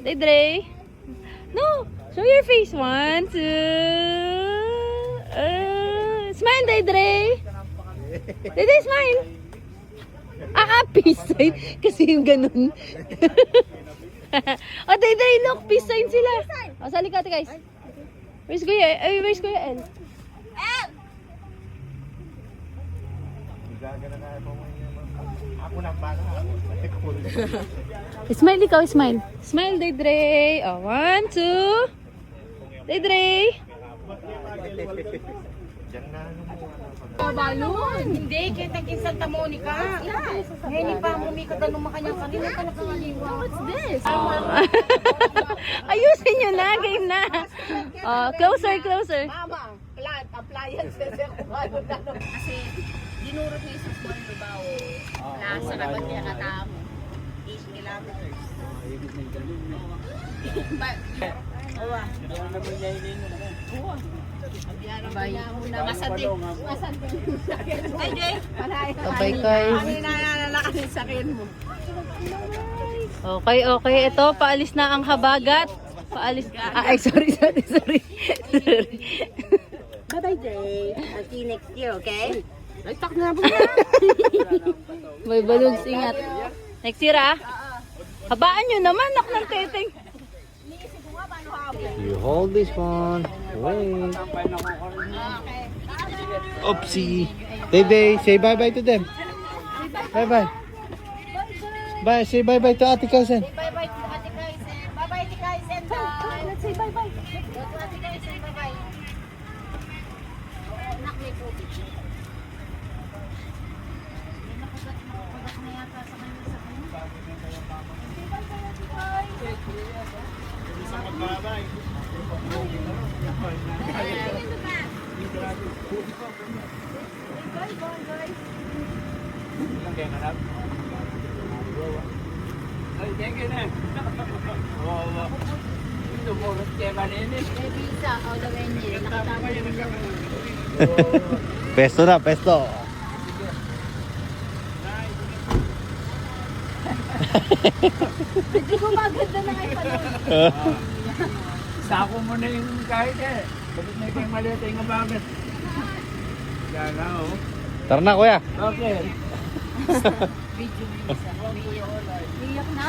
Daydre. No! Show your face. 1, 2. Smile, Daydre. Daydre, smile. Peace sign. Kasi yung ganun. Oh, Daydre, look. Peace sign sila. Oh, sali ka, guys. Where's Kuya? Where's Kuya El? Ako lang para. Smile ikaw, smile. Smile, Daydre. Oh, 1, 2. Daydre. Balon. Hindi, kita kin Santa Monica. Ngayon pa mo may kadalong makanyang kanina ka nakangaliwa. What's this? Ayusin nyo na, game na. Oh, closer, closer. Mama, plant, appliances. Kasi dinurot ni Jesus mo yung babaw. Nasa laban niya katamo. 8 kilometers. Masandig. Ay, Jay. Sabay kayo. Kami nananakanin sa akin mo. Okay, okay. Ito, paalis na ang habagat. Paalis. Ay, sorry. Sorry. Bye-bye, Jay. I'll see you next year, okay? Ay, tak na po May balloons, ingat. Next year, ah. Habaan nyo naman, nak ng teteng. You hold this one. Wait. Oopsie. Day, say bye-bye to them. Bye-bye. Bye, say bye-bye to Ate Kaisen. Bye-bye to Ate Kaisen. Bye-bye, Ate Kaisen. Let's say bye-bye. Go to Ate Kaisen. Bye-bye. Anak, may tubig. Nakugat na yata sa kanya sa kanya. Pesto na, pesto. Hindi ko maganda na ngayon pala. Sako mo na yung kahit eh. Bakit na kayo maliit yung abagat? Yan na oh. Tara na, kuya. Okay. Iyak na?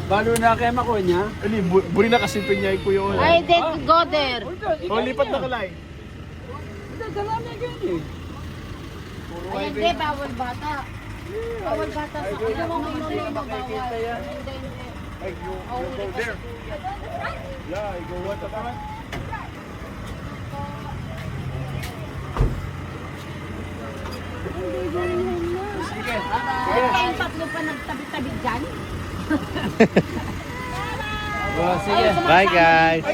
Balo na kayo mako niya. Ano, buri na kasi pinyay ko yun. I didn't go there. Oh, lipat na kalay. Dala na ganyan eh. Ay, hindi, bawal bata. Bawal bata sa kanya. Mo ngayon na bawal. Hindi, hindi. Like you go there. Yeah, you go what the fuck? Sige. Ay, kayong tatlo pa nagtabi-tabi dyan? Oh, sige. Bye, guys.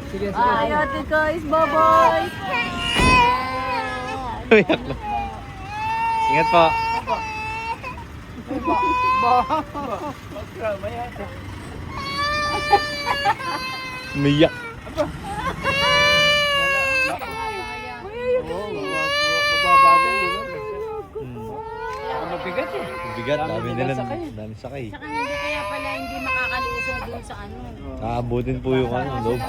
Sige. Ay, ate guys, bye-bye. Umiyak na. Ingat po. Umiyak. Mabigat eh. Bigat, Dami dami nilang nila. sakay. Dami sakay. Saka hindi kaya pala hindi makakalusong dun sa ano. Aabutin po yung ano, loob.